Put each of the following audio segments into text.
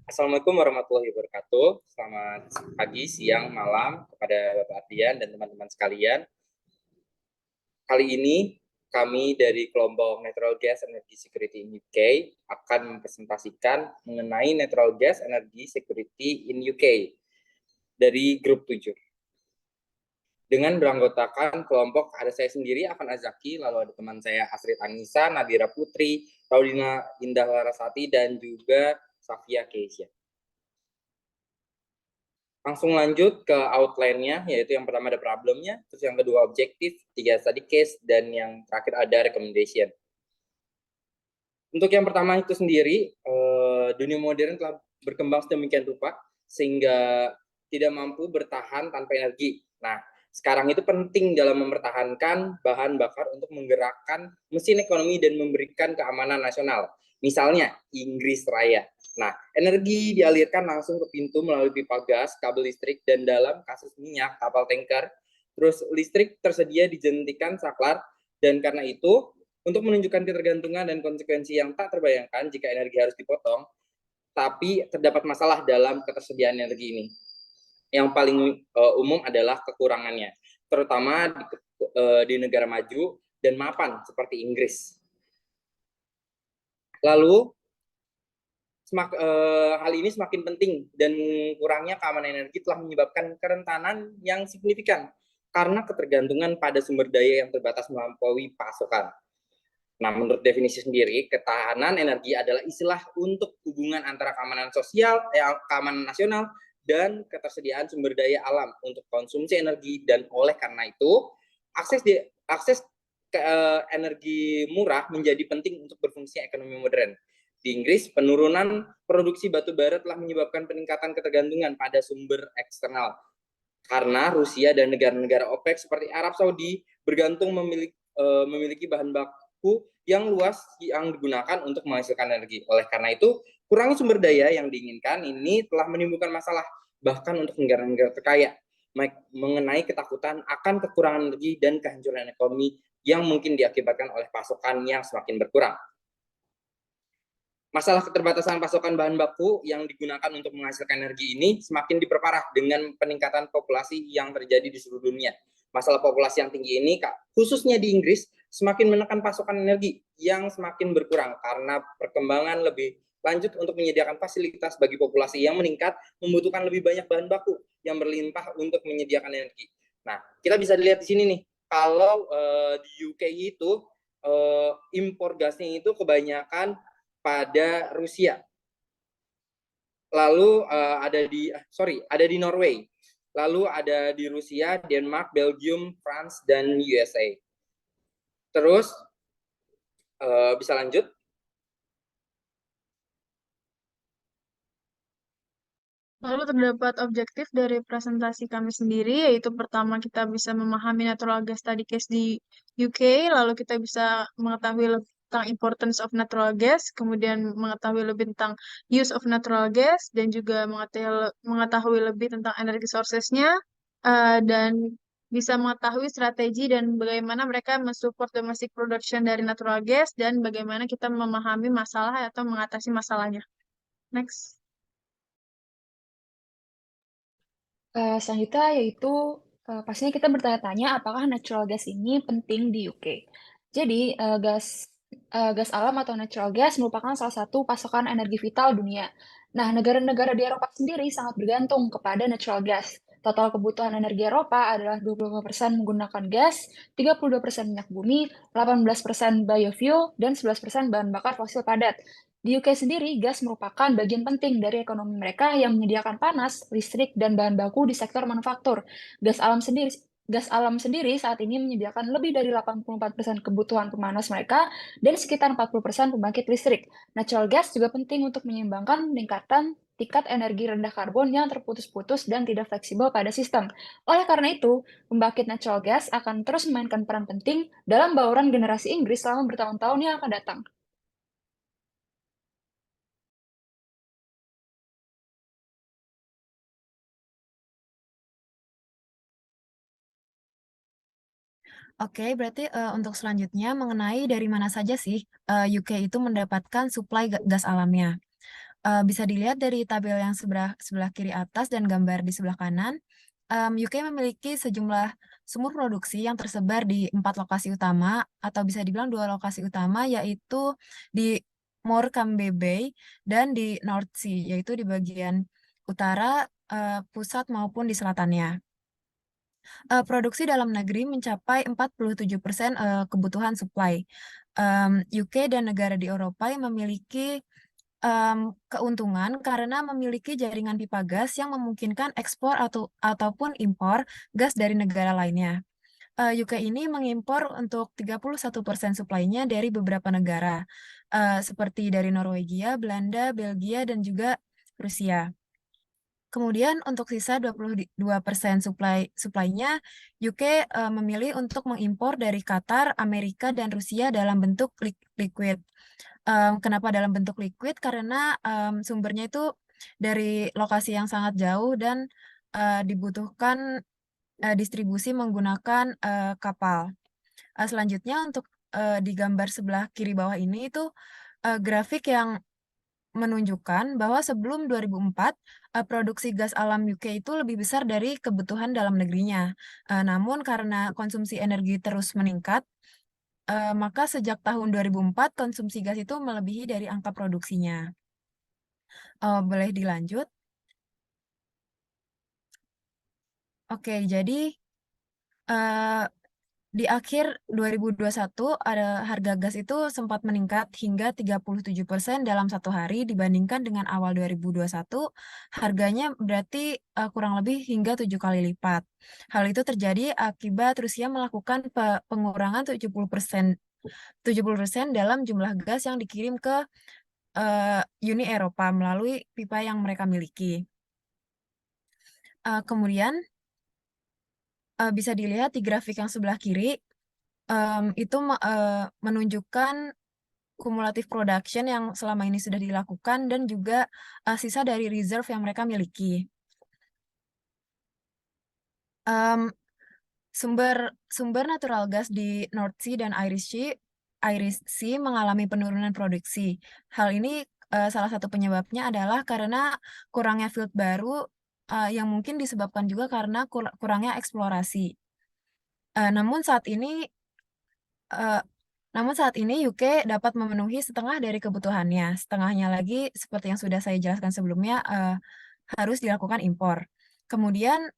Assalamualaikum warahmatullahi wabarakatuh. Selamat pagi, siang, malam kepada Bapak Ardian dan teman-teman sekalian. Kali ini kami dari kelompok Natural Gas Energy Security in UK akan mempresentasikan mengenai Natural Gas Energy Security in UK dari grup 7. Dengan beranggotakan kelompok ada saya sendiri, Afan Azaki, lalu ada teman saya Asrid Anissa, Nadira Putri, Raudina Indah Larasati, dan juga Safia Keisha. Langsung lanjut ke outline-nya, yaitu yang pertama ada problemnya, terus yang kedua objektif, tiga study case, dan yang terakhir ada recommendation. Untuk yang pertama itu sendiri, dunia modern telah berkembang sedemikian rupa, sehingga tidak mampu bertahan tanpa energi. Nah, sekarang itu penting dalam mempertahankan bahan bakar untuk menggerakkan mesin ekonomi dan memberikan keamanan nasional. Misalnya, Inggris Raya. Nah, energi dialirkan langsung ke pintu melalui pipa gas, kabel listrik, dan dalam kasus minyak, kapal tanker. Terus listrik tersedia dijentikan saklar, dan karena itu, untuk menunjukkan ketergantungan dan konsekuensi yang tak terbayangkan jika energi harus dipotong, tapi terdapat masalah dalam ketersediaan energi ini. Yang paling umum adalah kekurangannya, terutama di negara maju dan mapan seperti Inggris. Lalu hal ini semakin penting dan kurangnya keamanan energi telah menyebabkan kerentanan yang signifikan karena ketergantungan pada sumber daya yang terbatas melampaui pasokan. Nah, menurut definisi sendiri, ketahanan energi adalah istilah untuk hubungan antara keamanan sosial, keamanan nasional, dan ketersediaan sumber daya alam untuk konsumsi energi. Dan oleh karena itu, akses ke energi murah menjadi penting untuk berfungsi ekonomi modern. Di Inggris, penurunan produksi batu bara telah menyebabkan peningkatan ketergantungan pada sumber eksternal. Karena Rusia dan negara-negara OPEC seperti Arab Saudi bergantung memiliki bahan baku yang luas yang digunakan untuk menghasilkan energi. Oleh karena itu, kurangnya sumber daya yang diinginkan ini telah menimbulkan masalah bahkan untuk negara-negara terkaya mengenai ketakutan akan kekurangan energi dan kehancuran ekonomi yang mungkin diakibatkan oleh pasokan yang semakin berkurang. Masalah keterbatasan pasokan bahan baku yang digunakan untuk menghasilkan energi ini semakin diperparah dengan peningkatan populasi yang terjadi di seluruh dunia. Masalah populasi yang tinggi ini, khususnya di Inggris, semakin menekan pasokan energi yang semakin berkurang karena perkembangan lebih lanjut untuk menyediakan fasilitas bagi populasi yang meningkat membutuhkan lebih banyak bahan baku yang berlimpah untuk menyediakan energi. Nah, kita bisa lihat di sini nih, kalau di UK itu impor gasnya itu kebanyakan pada Rusia. Lalu ada di Norway. Lalu ada di Rusia, Denmark, Belgium, France, dan USA. Terus bisa lanjut. Lalu terdapat objektif dari presentasi kami sendiri, yaitu pertama kita bisa memahami natural gas study case di UK, lalu kita bisa mengetahui lebih tentang importance of natural gas, kemudian mengetahui lebih tentang use of natural gas, dan juga mengetahui lebih tentang energy sources-nya, dan bisa mengetahui strategi dan bagaimana mereka mensupport domestic production dari natural gas, dan bagaimana kita memahami masalah atau mengatasi masalahnya. Next. Selanjutnya yaitu pastinya kita bertanya-tanya apakah natural gas ini penting di UK. Jadi gas alam atau natural gas merupakan salah satu pasokan energi vital dunia. Nah, negara-negara di Eropa sendiri sangat bergantung kepada natural gas. Total kebutuhan energi Eropa adalah 25% menggunakan gas, 32% minyak bumi, 18% biofuel, dan 11% bahan bakar fosil padat. Di UK sendiri, gas merupakan bagian penting dari ekonomi mereka yang menyediakan panas, listrik, dan bahan baku di sektor manufaktur. Gas alam sendiri saat ini menyediakan lebih dari 84% kebutuhan pemanas mereka dan sekitar 40% pembangkit listrik. Natural gas juga penting untuk menyeimbangkan peningkatan tingkat energi rendah karbon yang terputus-putus dan tidak fleksibel pada sistem. Oleh karena itu, pembangkit natural gas akan terus memainkan peran penting dalam bauran generasi Inggris selama bertahun-tahun yang akan datang. Oke, berarti untuk selanjutnya mengenai dari mana saja sih UK itu mendapatkan suplai gas alamnya. Bisa dilihat dari tabel yang sebelah kiri atas dan gambar di sebelah kanan. UK memiliki sejumlah sumur produksi yang tersebar di 4 lokasi utama, atau bisa dibilang 2 lokasi utama, yaitu di Morecambe Bay dan di North Sea, yaitu di bagian utara, pusat maupun di selatannya. Produksi dalam negeri mencapai 47% kebutuhan supply. UK dan negara di Eropa yang memiliki keuntungan karena memiliki jaringan pipa gas yang memungkinkan ekspor ataupun impor gas dari negara lainnya. UK ini mengimpor untuk 31% suplainya dari beberapa negara, seperti dari Norwegia, Belanda, Belgia, dan juga Rusia. Kemudian untuk sisa 22% suplainya, UK memilih untuk mengimpor dari Qatar, Amerika, dan Rusia dalam bentuk liquid. Kenapa dalam bentuk liquid? Karena sumbernya itu dari lokasi yang sangat jauh dan dibutuhkan distribusi menggunakan kapal. Selanjutnya untuk di gambar sebelah kiri bawah ini itu grafik yang menunjukkan bahwa sebelum 2004 produksi gas alam UK itu lebih besar dari kebutuhan dalam negerinya. Namun karena konsumsi energi terus meningkat, maka sejak tahun 2004 konsumsi gas itu melebihi dari angka produksinya. Boleh dilanjut? Oke, jadi di akhir 2021 harga gas itu sempat meningkat hingga 37% dalam satu hari dibandingkan dengan awal 2021. Harganya berarti kurang lebih hingga 7 kali lipat. Hal itu terjadi akibat Rusia melakukan pengurangan 70% dalam jumlah gas yang dikirim ke Uni Eropa melalui pipa yang mereka miliki. Kemudian bisa dilihat di grafik yang sebelah kiri, itu menunjukkan kumulatif production yang selama ini sudah dilakukan dan juga sisa dari reserve yang mereka miliki. Sumber natural gas di North Sea dan Irish Sea mengalami penurunan produksi. Hal ini salah satu penyebabnya adalah karena kurangnya field baru yang mungkin disebabkan juga karena kurangnya eksplorasi. Namun saat ini UK dapat memenuhi setengah dari kebutuhannya. Setengahnya lagi, seperti yang sudah saya jelaskan sebelumnya, harus dilakukan impor. Kemudian,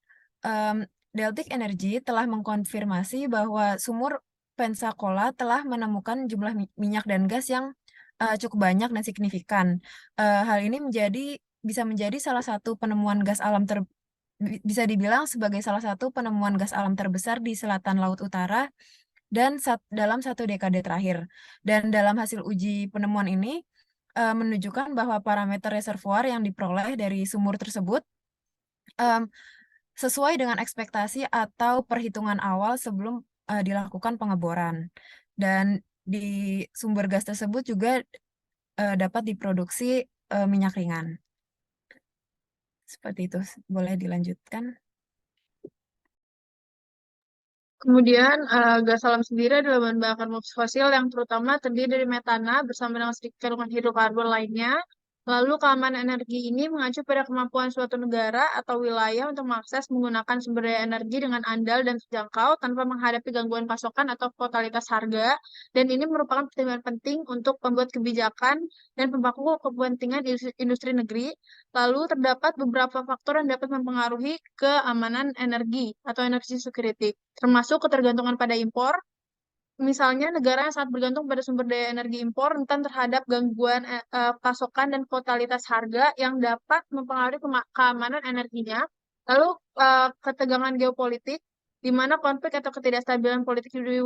Deltic Energy telah mengkonfirmasi bahwa sumur Pensacola telah menemukan jumlah minyak dan gas yang cukup banyak dan signifikan. Hal ini bisa menjadi salah satu penemuan gas alam bisa dibilang sebagai salah satu penemuan gas alam terbesar di selatan Laut Utara dan dalam 1 dekade terakhir. Dan dalam hasil uji penemuan ini menunjukkan bahwa parameter reservoir yang diperoleh dari sumur tersebut sesuai dengan ekspektasi atau perhitungan awal sebelum dilakukan pengeboran. Dan di sumber gas tersebut juga dapat diproduksi minyak ringan. Seperti itu, boleh dilanjutkan. Kemudian gas alam sendiri adalah bahan bakar fosil yang terutama terdiri dari metana bersama dengan sedikit kandungan hidrokarbon lainnya. Lalu keamanan energi ini mengacu pada kemampuan suatu negara atau wilayah untuk mengakses menggunakan sumber daya energi dengan andal dan terjangkau tanpa menghadapi gangguan pasokan atau volatilitas harga. Dan ini merupakan pertimbangan penting untuk pembuat kebijakan dan pemangku kepentingan industri negeri. Lalu terdapat beberapa faktor yang dapat mempengaruhi keamanan energi atau energy security, termasuk ketergantungan pada impor. Misalnya negara yang sangat bergantung pada sumber daya energi impor rentan terhadap gangguan pasokan dan volatilitas harga yang dapat mempengaruhi keamanan energinya. Lalu ketegangan geopolitik, di mana konflik atau ketidakstabilan politik di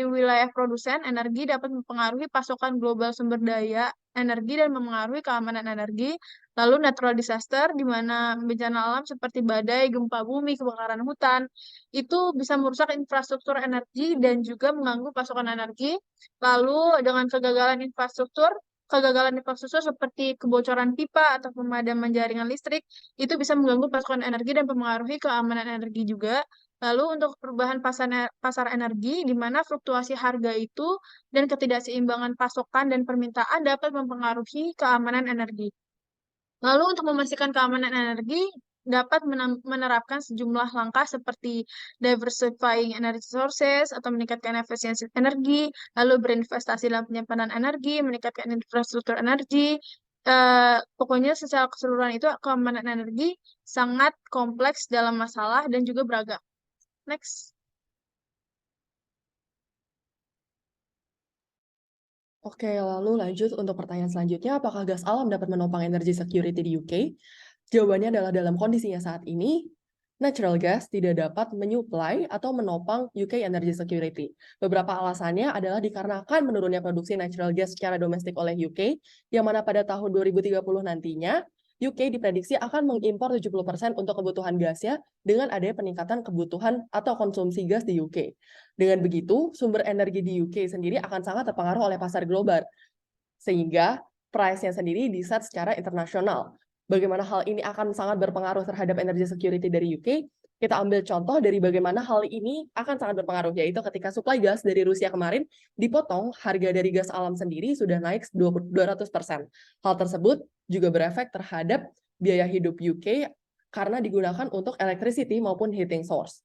wilayah produsen energi dapat mempengaruhi pasokan global sumber daya energi dan mempengaruhi keamanan energi. Lalu natural disaster, di mana bencana alam seperti badai, gempa bumi, kebakaran hutan, itu bisa merusak infrastruktur energi dan juga mengganggu pasokan energi. Lalu dengan kegagalan infrastruktur seperti kebocoran pipa atau pemadaman jaringan listrik, itu bisa mengganggu pasokan energi dan mempengaruhi keamanan energi juga. Lalu untuk perubahan pasar energi, di mana fluktuasi harga itu dan ketidakseimbangan pasokan dan permintaan dapat mempengaruhi keamanan energi. Lalu untuk memastikan keamanan energi, dapat menerapkan sejumlah langkah seperti diversifying energy sources atau meningkatkan efisiensi energi, lalu berinvestasi dalam penyimpanan energi, meningkatkan infrastruktur energi. Pokoknya secara keseluruhan itu keamanan energi sangat kompleks dalam masalah dan juga beragam. Next. Oke, lalu lanjut untuk pertanyaan selanjutnya, apakah gas alam dapat menopang energy security di UK? Jawabannya adalah dalam kondisinya saat ini, natural gas tidak dapat menyuplai atau menopang UK energy security. Beberapa alasannya adalah dikarenakan menurunnya produksi natural gas secara domestik oleh UK, yang mana pada tahun 2030 nantinya, UK diprediksi akan mengimpor 70% untuk kebutuhan gasnya dengan adanya peningkatan kebutuhan atau konsumsi gas di UK. Dengan begitu, sumber energi di UK sendiri akan sangat terpengaruh oleh pasar global, sehingga price-nya sendiri di-set secara internasional. Bagaimana hal ini akan sangat berpengaruh terhadap energy security dari UK? Kita ambil contoh dari bagaimana hal ini akan sangat berpengaruh, yaitu ketika suplai gas dari Rusia kemarin dipotong, harga dari gas alam sendiri sudah naik 200%. Hal tersebut juga berefek terhadap biaya hidup UK karena digunakan untuk electricity maupun heating source.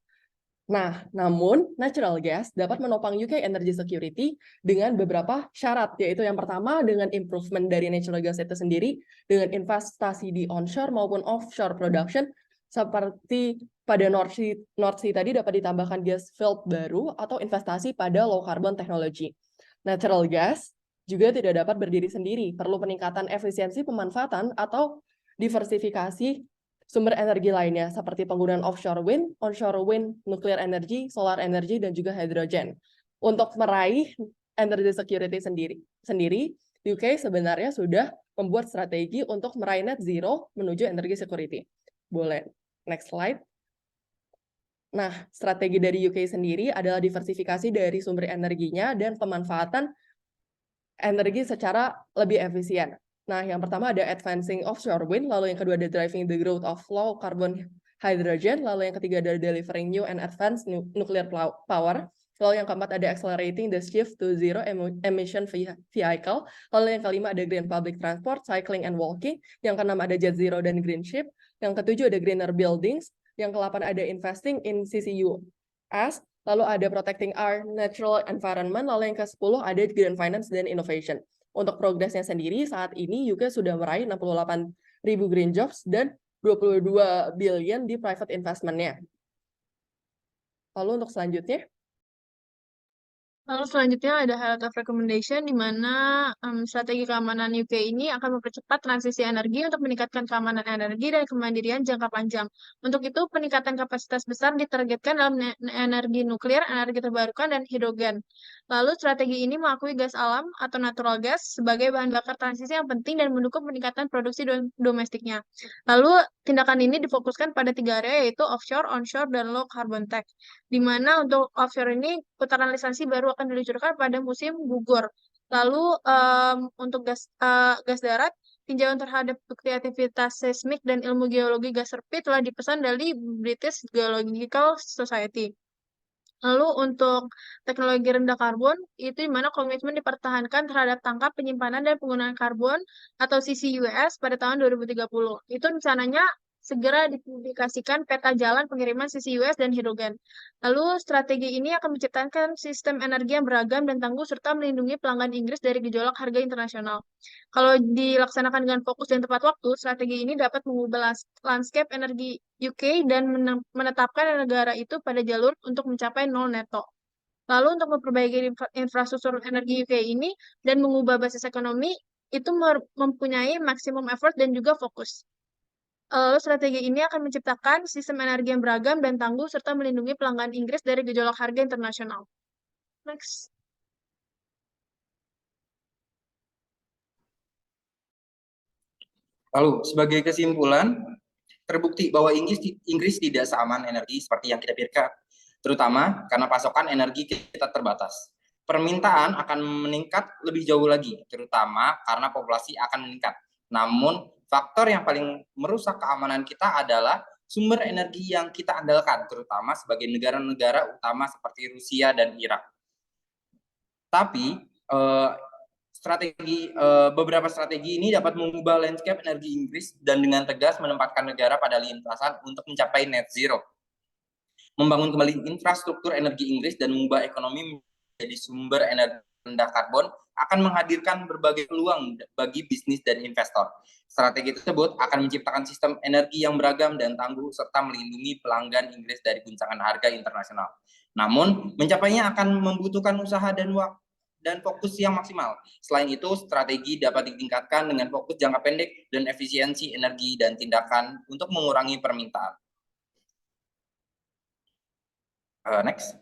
Nah, namun natural gas dapat menopang UK energy security dengan beberapa syarat, yaitu yang pertama dengan improvement dari natural gas itu sendiri, dengan investasi di onshore maupun offshore production, seperti pada North Sea tadi dapat ditambahkan gas field baru atau investasi pada low carbon technology. Natural gas juga tidak dapat berdiri sendiri, perlu peningkatan efisiensi pemanfaatan atau diversifikasi sumber energi lainnya seperti penggunaan offshore wind, onshore wind, nuclear energy, solar energy, dan juga hydrogen. Untuk meraih energy security sendiri, UK sebenarnya sudah membuat strategi untuk meraih net zero menuju energy security. Boleh, next slide. Nah, strategi dari UK sendiri adalah diversifikasi dari sumber energinya dan pemanfaatan energi secara lebih efisien. Nah, yang pertama ada advancing offshore wind, lalu yang kedua ada driving the growth of low carbon hydrogen, lalu yang ketiga ada delivering new and advanced nuclear power, lalu yang keempat ada accelerating the shift to zero emission vehicle, lalu yang kelima ada green public transport, cycling and walking, yang keenam ada jet zero dan green ship, yang ketujuh ada greener buildings, yang ke-8 ada investing in CCUS, lalu ada protecting our natural environment, lalu yang ke-10 ada green finance dan innovation. Untuk progresnya sendiri, saat ini UK sudah meraih 68.000 green jobs dan 22 billion di private investment-nya. Lalu untuk selanjutnya, Lalu selanjutnya ada highlight of recommendation di mana strategi keamanan UK ini akan mempercepat transisi energi untuk meningkatkan keamanan energi dan kemandirian jangka panjang. Untuk itu, peningkatan kapasitas besar ditargetkan dalam energi nuklir, energi terbarukan, dan hidrogen. Lalu strategi ini mengakui gas alam atau natural gas sebagai bahan bakar transisi yang penting dan mendukung peningkatan produksi domestiknya. Lalu tindakan ini difokuskan pada 3 area, yaitu offshore, onshore, dan low carbon tech. Di mana untuk offshore ini putaran lisensi baru akan diluncurkan pada musim gugur. Lalu untuk gas darat, tinjauan terhadap bukti aktivitas seismik dan ilmu geologi gas serpit telah dipesan dari British Geological Society. Lalu untuk teknologi rendah karbon, itu di mana komitmen dipertahankan terhadap tangkap penyimpanan dan penggunaan karbon atau CCUS pada tahun 2030. Itu rencananya segera dipublikasikan peta jalan pengiriman CCUS dan hidrogen. Lalu strategi ini akan menciptakan sistem energi yang beragam dan tangguh serta melindungi pelanggan Inggris dari gejolak harga internasional. Kalau dilaksanakan dengan fokus dan tepat waktu, strategi ini dapat mengubah landscape energi UK dan menetapkan negara itu pada jalur untuk mencapai nol neto. Lalu untuk memperbaiki infrastruktur energi UK ini dan mengubah basis ekonomi, itu mempunyai maksimum effort dan juga fokus. Lalu strategi ini akan menciptakan sistem energi yang beragam dan tangguh serta melindungi pelanggan Inggris dari gejolak harga internasional. Next. Lalu, sebagai kesimpulan, terbukti bahwa Inggris tidak seaman energi seperti yang kita pikirkan, terutama karena pasokan energi kita terbatas. Permintaan akan meningkat lebih jauh lagi, terutama karena populasi akan meningkat. Namun, faktor yang paling merusak keamanan kita adalah sumber energi yang kita andalkan, terutama sebagai negara-negara utama seperti Rusia dan Irak. Tapi, beberapa strategi ini dapat mengubah landscape energi Inggris dan dengan tegas menempatkan negara pada lintasan untuk mencapai net zero. Membangun kembali infrastruktur energi Inggris dan mengubah ekonomi menjadi sumber energi rendah karbon akan menghadirkan berbagai peluang bagi bisnis dan investor. Strategi tersebut akan menciptakan sistem energi yang beragam dan tangguh serta melindungi pelanggan Inggris dari guncangan harga internasional. Namun, mencapainya akan membutuhkan usaha dan fokus yang maksimal. Selain itu, strategi dapat ditingkatkan dengan fokus jangka pendek dan efisiensi energi dan tindakan untuk mengurangi permintaan. Next.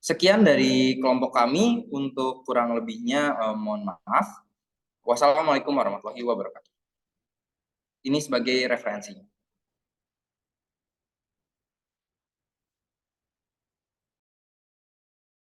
Sekian dari kelompok kami, untuk kurang lebihnya mohon maaf. Wassalamualaikum warahmatullahi wabarakatuh. Ini sebagai referensinya.